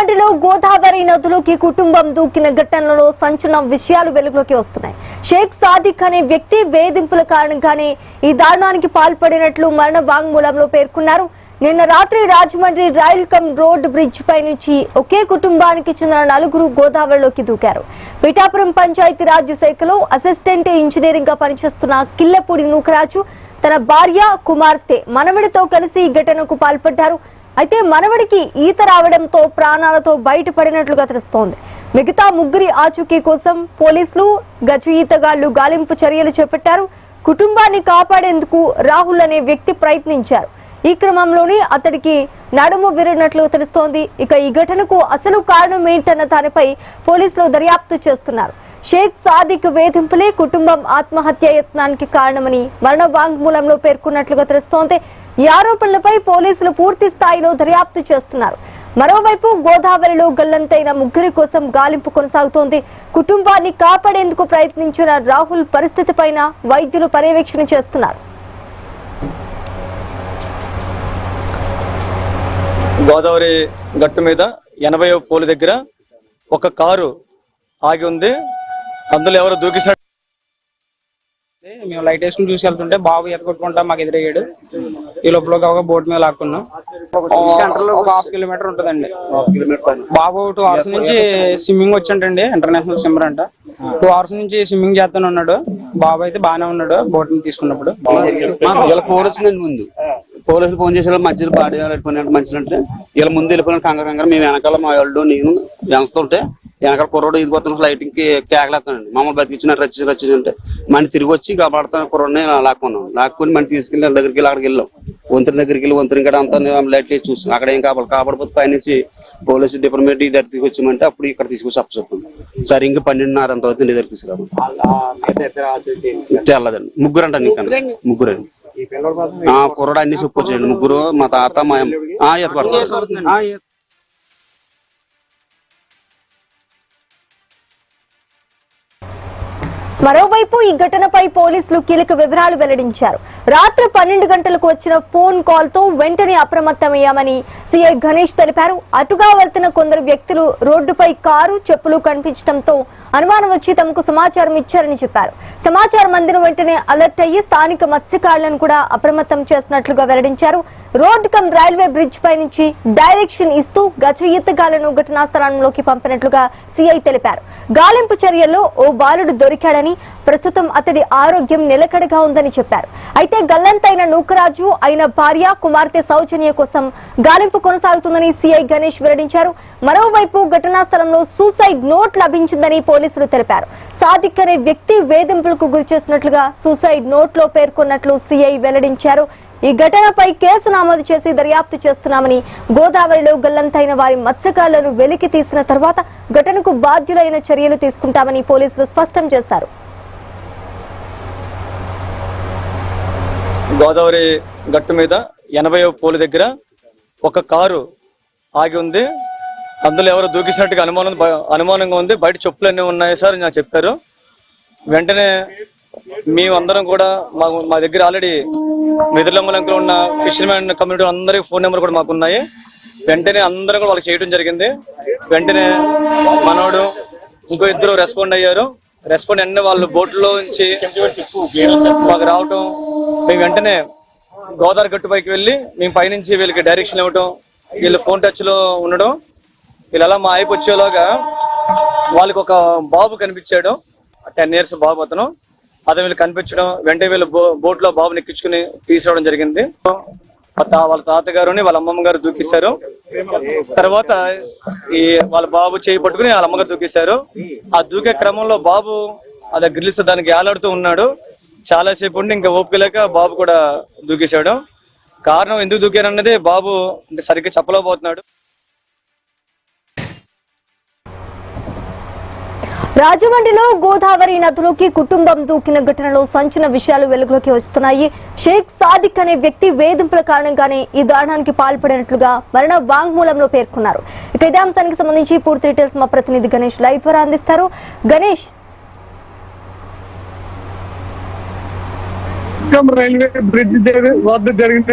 రాజమండ్రిలో గోదావరి నదిలోకి కుటుంబం దూకిన ఘటనలో సంచలన విషయాలు వెలుగులోకి వస్తున్నాయి. షేక్ సాదిక్ అనే వ్యక్తి వేధింపుల కారణంగానే ఈ దారుణానికి పాల్పడినట్లు మరణ వాంగ్మూలంలో పేర్కొన్నారు. నిన్న రాత్రి Rajahmundry rail cum road bridge పై నుంచి ఒకే కుటుంబానికి చెందిన నలుగురు గోదావరిలోకి దూకారు. పిఠాపురం పంచాయతీరాజ్ శాఖలో అసిస్టెంట్ ఇంజనీరింగ్ గా పనిచేస్తున్న కిల్లపూడి నూకరాజు తన భార్య కుమార్తె మనవడితో కలిసి ఈ ఘటనకు పాల్పడ్డారు. అయితే మనవడికి ఈత రావడంతో ప్రాణాలతో బయటపడినట్లుగా తెలుస్తోంది. మిగతా ముగ్గురి ఆచూకీ కోసం పోలీసులు గజ ఈతగాళ్లు గాలింపు చర్యలు చేపట్టారు. కుటుంబాన్ని కాపాడేందుకు రాహుల్ అనే వ్యక్తి ప్రయత్నించారు. ఈ క్రమంలోనే అతడికి నడుము విరిగినట్లు తెలుస్తోంది. ఇక ఈ ఘటనకు అసలు కారణం ఏంటన్న దానిపై పోలీసులు దర్యాప్తు చేస్తున్నారు. షేక్ సాదిక్ వేధింపులే కుటుంబం ఆత్మహత్య యత్నానికి కారణమని మరణ వాంగ్మూలంలో పేర్కొన్నట్లుగా తెలుస్తోంది. ఈ ఆరోపణలపై పోలీసులు పూర్తి స్థాయిలో దర్యాప్తు చేస్తున్నారు. మరోవైపు గోదావరిలో గల్లంతైన ముగ్గురి కోసం గాలింపు కొనసాగుతోంది. కుటుంబాన్ని కాపాడేందుకు ప్రయత్నించిన రాహుల్ పరిస్థితిపైన వైద్యులు పర్యవేక్షణ చేస్తున్నారు. గోదావరి గట్టు మీద 80వ పోలు దగ్గర ఒక కారు ఆగి ఉంది. అందులో ఎవరు దూకిసినట్టు మేము లైట్ వేసుకుని చూసి వెళ్తుంటే బాబు ఈత కొట్టుకుంటా మాకు ఎదురయ్యాడు. ఈ లోపల ఒక బోట్ మీద లాక్కున్నాం. ఒక ½ కిలోమీటర్ ఉంటుందండి. బాబు 2 hours నుంచి స్విమ్మింగ్ వచ్చంటండి, ఇంటర్నేషనల్ స్విమ్మర్ అంట. 2 hours నుంచి స్విమ్మింగ్ చేస్తాను ఉన్నాడు. బాబు అయితే బాగానే ఉన్నాడు బోట్ మీద తీసుకున్నప్పుడు. ఫోన్ వచ్చిందండి. ముందు పోలీసులు ఫోన్ చేసే మధ్యలో బాడీ వెళ్ళిపోయినట్టు మంచిదంటే ఇలా ముందు వెళ్ళిపోయిన కంగారు మేము వెనకాల మా వాళ్ళు నేను వెనస్తుంటే వెనకాల కుర్రోడు ఇది కొత్త లైటింగ్ కి కేకలేస్తానండి. మమ్మల్ని బతికించినట్టు రచ్చింటే మన తిరిగి వచ్చి కాపాడుతా కుర్రోడిని లాక్కుని మన తీసుకెళ్ళి వాళ్ళ దగ్గరికి వెళ్ళి అక్కడికి వెళ్ళాం. వంతెన దగ్గరికి వెళ్ళి వంతెన ఇక్కడ అంతా లైట్ వేసి చూస్తాం. అక్కడ ఏం కాపాడిపోతే పైనుంచి పోలీసు డిపార్ట్మెంట్ ఈ దగ్గర తీసుకొచ్చామంటే అప్పుడు ఇక్కడ తీసుకొచ్చి అప్పచెప్పాం. సరే ఇంకా 12:30 అంత వరకు దగ్గర తీసుకురాము. తెల్లదండి ముగ్గురు అంట ముగ్గురండి. కుర్రోడు అన్ని చెప్పుకొచ్చాయండి. ముగ్గురు మా తాత మా ఈత కొడతారు. మరోవైపు ఈ ఘటనపై పోలీసులు కీలక వివరాలు వెల్లడించారు. రాత్రి 12 గంటలకు వచ్చిన ఫోన్ కాల్ తో వెంటనే అప్రమత్తమయ్యామని సిఐ గణేష్ తెలిపారు. అటుగా వెళ్తున్న కొందరు వ్యక్తులు రోడ్డుపై కారు చెప్పులు కనిపించడంతో అనుమానం వచ్చి తమకు సమాచారం ఇచ్చారని చెప్పారు. సమాచారం అందిన వెంటనే అలర్ట్ అయ్యి స్థానిక మత్స్యకారులను కూడా అప్రమత్తం చేసినట్లుగా వెల్లడించారు. రోడ్ కమ్ రైల్వే బ్రిడ్జ్ పై నుంచి డైరెక్షన్ ఇస్తూ గజ ఈతగాళ్లను ఘటనా స్థలంలోకి పంపినట్లుగా సిఐ తెలిపారు. గాలింపు చర్యల్లో ఓ బాలుడు దొరికాడని, ప్రస్తుతం అతడి ఆరోగ్యం నిలకడగా ఉందని చెప్పారు. అయితే గల్లంతైన నూకరాజు అయిన భార్య కుమార్తె సౌజన్య కోసం గాలింపు కొనసాగుతుందని సిఐ గణేష్ వెల్లడించారు. మరోవైపు ఘటనా స్థలంలో సూసైడ్ నోట్ లభించిందని పోలీసులు తెలిపారు. సాదిక్ అనే వ్యక్తి వేధింపులకు గురి చేసినట్లుగా సూసైడ్ నోట్ లో పేర్కొన్నట్లు సిఐ వెల్లడించారు. ఈ ఘటనపై కేసు నమోదు చేసి దర్యాప్తు చేస్తున్నామని, గోదావరిలో గల్లంతైన వారి మత్స్యకారులను వెలికి తీసిన తర్వాత ఘటనకు బాధ్యులైన చర్యలు తీసుకుంటామని పోలీసులు స్పష్టం చేశారు. గోదావరి గట్టు మీద 80వ పోలు దగ్గర ఒక కారు ఆగి ఉంది. అందులో ఎవరు దూకిసినట్టుగా అనుమానంగా ఉంది. బయట చెప్పులు అన్నీ ఉన్నాయి సార్ నాకు చెప్పారు. వెంటనే మేమందరం కూడా మా దగ్గర ఆల్రెడీ మెదిలంలో ఉన్న ఫిషర్మెన్ కమ్యూనిటీ అందరికి ఫోన్ నెంబర్ కూడా మాకు ఉన్నాయి. వెంటనే అందరం కూడా వాళ్ళకి చేయడం జరిగింది. వెంటనే మనోడు ఇంకో ఇద్దరు రెస్పాండ్ అయ్యారు. రెస్పాండ్ అన్నీ వాళ్ళు బోట్లో నుంచి మాకు రావటం, మేము వెంటనే గోదావరి గట్టు పైకి వెళ్ళి మేము పైనుంచి వీళ్ళకి డైరెక్షన్ ఇవ్వటం, వీళ్ళు ఫోన్ టచ్ లో ఉండడం. వీళ్ళలా మా అయిపు వచ్చేలాగా వాళ్ళకి ఒక బాబు కనిపించాడు, 10 years బాబు. అతను వీళ్ళు కనిపించడం వెంటనే వీళ్ళు బోట్ లో బాబుని ఎక్కించుకుని తీసుకురావడం జరిగింది. వాళ్ళ తాతగారుని వాళ్ళ అమ్మమ్మ గారు దూకిస్తారు. తర్వాత వాళ్ళ బాబు చేయి పట్టుకుని వాళ్ళ అమ్మగారు దూకిస్తారు. ఆ దూకే క్రమంలో బాబు అదే గ్రిల్స్ దానికి ఏలాడుతూ ఉన్నాడు. చాలాసేపు ఉండి ఇంకా ఓపిక లేక బాబు కూడా దూకేశాడు. కారణం ఎందుకు దూకానన్నది బాబు సరిగ్గా చెప్పలేకపోతున్నాడు. రాజమండ్రిలో గోదావరి నదిలోకి కుటుంబం దూకిన ఘటనలో సంచలన విషయాలు వెలుగులోకి వస్తున్నాయి. షేక్ సాదిక్ అనే వ్యక్తి వేధింపుల కారణంగానే ఈ దారుణానికి పాల్పడినట్లుగా మరణ వాంగ్మూలంలో పేర్కొన్నారు. ఇక ఇదే అంశానికి సంబంధించి పూర్తి డీటెయిల్స్ మా ప్రతినిధి గణేష్ లైవ్ ద్వారా అందిస్తారు. గణేష్, రైల్వే బ్రిడ్జ్ వద్ద జరిగిన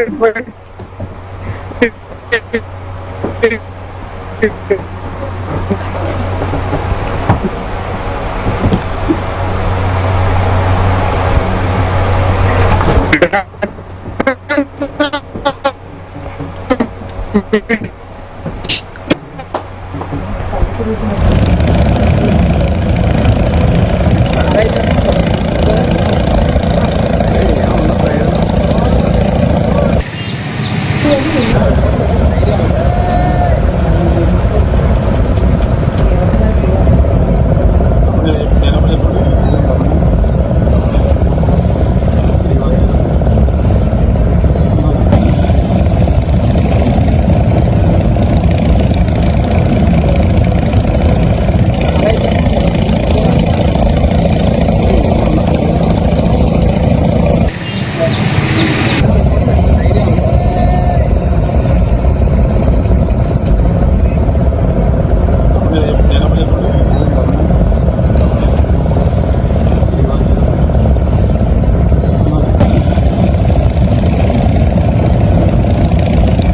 అయితే